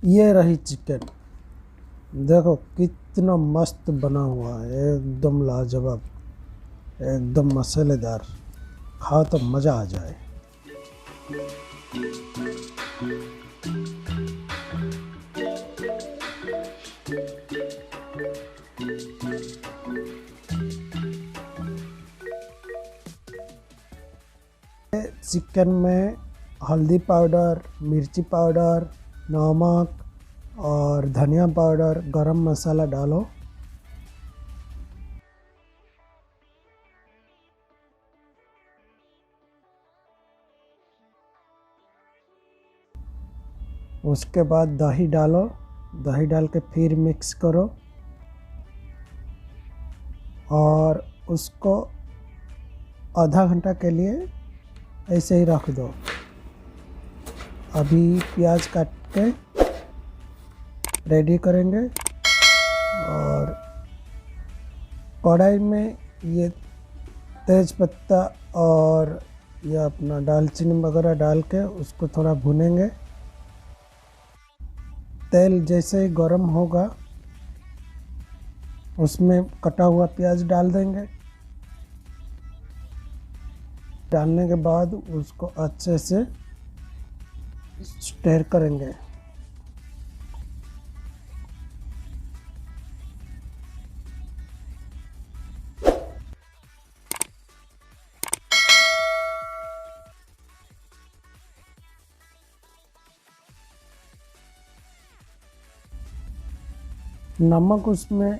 ये रही चिकन। देखो कितना मस्त बना हुआ है, एकदम लाजवाब, एकदम मसालेदार। खाओ तो मज़ा आ जाए। चिकन में हल्दी पाउडर, मिर्ची पाउडर, नमक और धनिया पाउडर, गरम मसाला डालो। उसके बाद दही डालो। दही डाल के फिर मिक्स करो और उसको आधा घंटा के लिए ऐसे ही रख दो। अभी प्याज काट के रेडी करेंगे और कढ़ाई में ये तेज पत्ता और ये अपना दालचीनी वगैरह डाल के उसको थोड़ा भुनेंगे। तेल जैसे ही गर्म होगा उसमें कटा हुआ प्याज डाल देंगे। डालने के बाद उसको अच्छे से स्टर करेंगे। नमक उसमें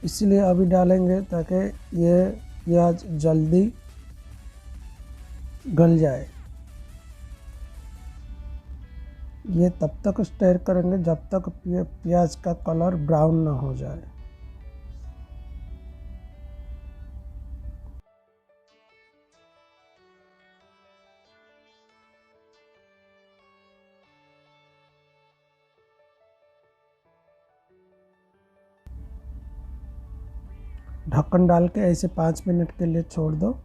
इसलिए अभी डालेंगे ताकि ये प्याज जल्दी गल जाए। ये तब तक स्टर करेंगे जब तक प्याज का कलर ब्राउन ना हो जाए। ढक्कन डाल के ऐसे 5 मिनट के लिए छोड़ दो।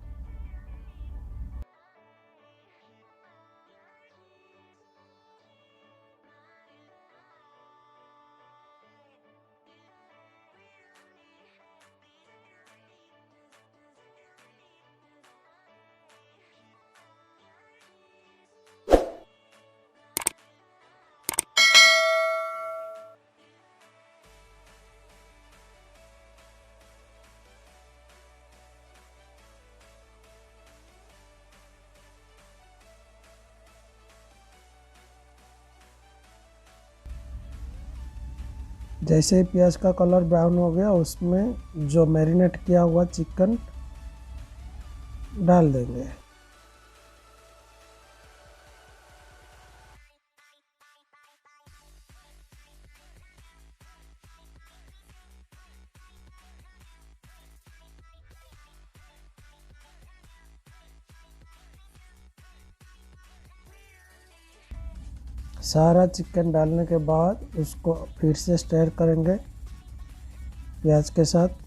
जैसे ही प्याज का कलर ब्राउन हो गया उसमें जो मैरिनेट किया हुआ चिकन डाल देंगे। सारा चिकन डालने के बाद उसको फिर से स्टर करेंगे प्याज के साथ।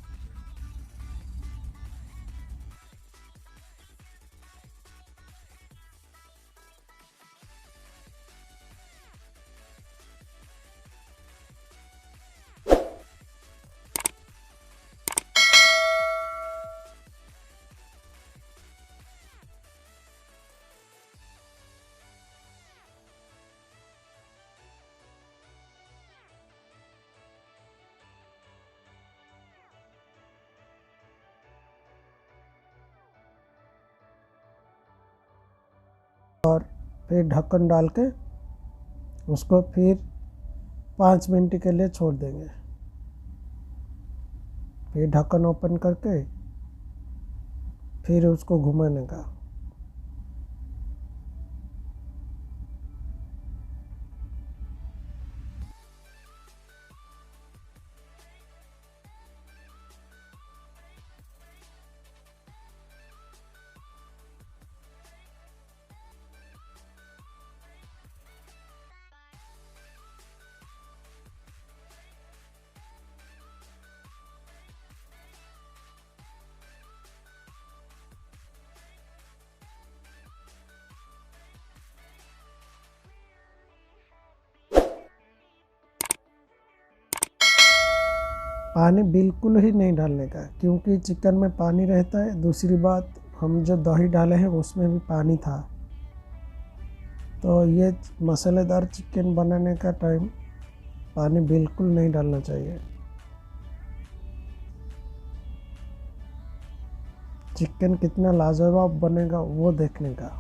और फिर ढक्कन डाल के उसको फिर 5 मिनट के लिए छोड़ देंगे। फिर ढक्कन ओपन करके फिर उसको घुमाने का। पानी बिल्कुल ही नहीं डालने का, क्योंकि चिकन में पानी रहता है। दूसरी बात, हम जो दही डाले हैं उसमें भी पानी था। तो ये मसालेदार चिकन बनाने का टाइम पानी बिल्कुल नहीं डालना चाहिए। चिकन कितना लाजवाब बनेगा वो देखने का।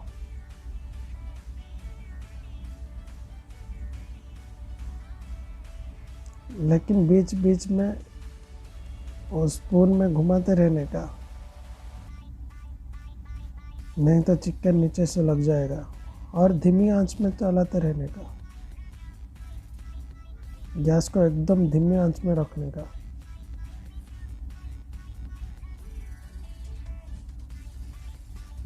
लेकिन बीच बीच में वो स्पून में घुमाते रहने का, नहीं तो चिकन नीचे से लग जाएगा। और धीमी आंच में चलाते रहने का, गैस को एकदम धीमी आंच में रखने का।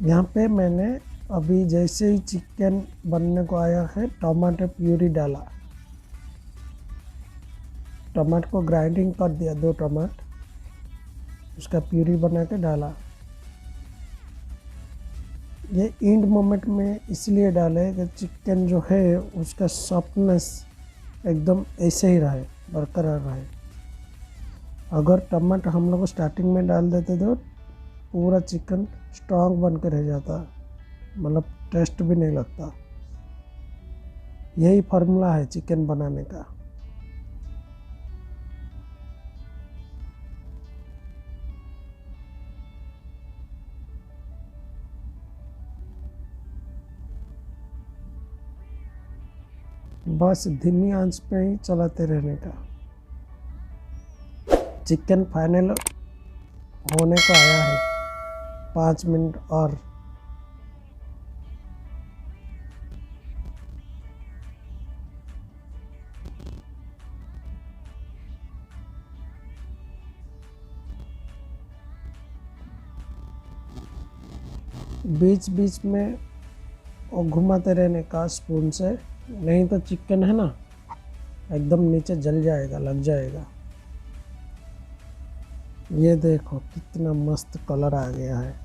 यहाँ पे मैंने अभी जैसे ही चिकन बनने को आया है टमाटर प्यूरी डाला। टमाटर को ग्राइंडिंग कर दिया, 2 टमाटर, उसका प्यूरी बना के डाला। ये एंड मोमेंट में इसलिए डाले कि चिकन जो है उसका सॉफ्टनेस एकदम ऐसे ही रहे, बरकरार रहे। अगर टमाटर हम लोग स्टार्टिंग में डाल देते तो पूरा चिकन स्ट्रॉन्ग बन के रह जाता, मतलब टेस्ट भी नहीं लगता। यही फार्मूला है चिकन बनाने का। बस धीमी आंच पे ही चलाते रहने का। चिकन फाइनल होने को आया है, 5 मिनट और। बीच बीच में और घुमाते रहने का स्पून से, नहीं तो चिकन है ना एकदम नीचे जल जाएगा, लग जाएगा। ये देखो कितना मस्त कलर आ गया है।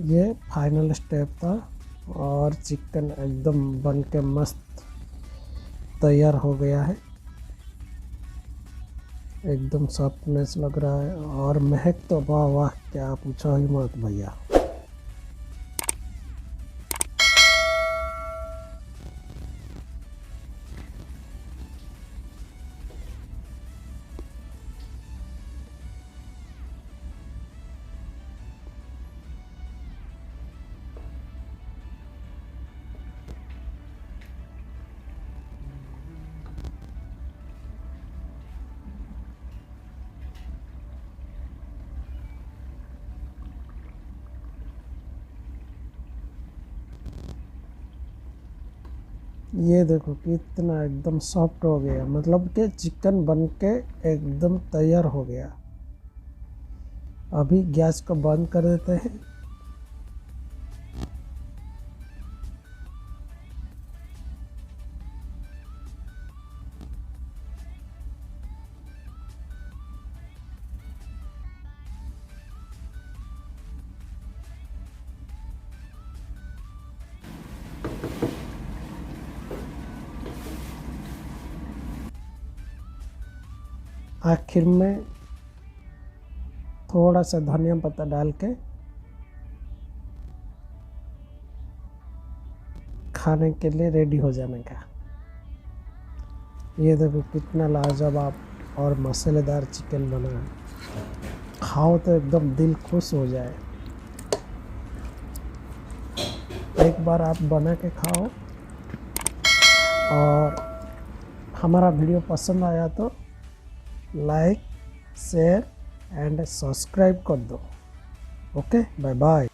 ये फाइनल स्टेप था और चिकन एकदम बन के मस्त तैयार हो गया है। एकदम सॉफ्टनेस लग रहा है और महक तो वाह वाह, क्या पूछो ही मत भैया। ये देखो कितना एकदम सॉफ्ट हो गया, मतलब कि चिकन बन के एकदम तैयार हो गया। अभी गैस को बंद कर देते हैं। आखिर में थोड़ा सा धनिया पत्ता डाल के खाने के लिए रेडी हो जाने का। ये देखो कितना लाजवाब और मसालेदार चिकन बना है। खाओ तो एकदम दिल खुश हो जाए। एक बार आप बना के खाओ, और हमारा वीडियो पसंद आया तो लाइक, शेयर एंड सब्सक्राइब कर दो। Okay, bye bye.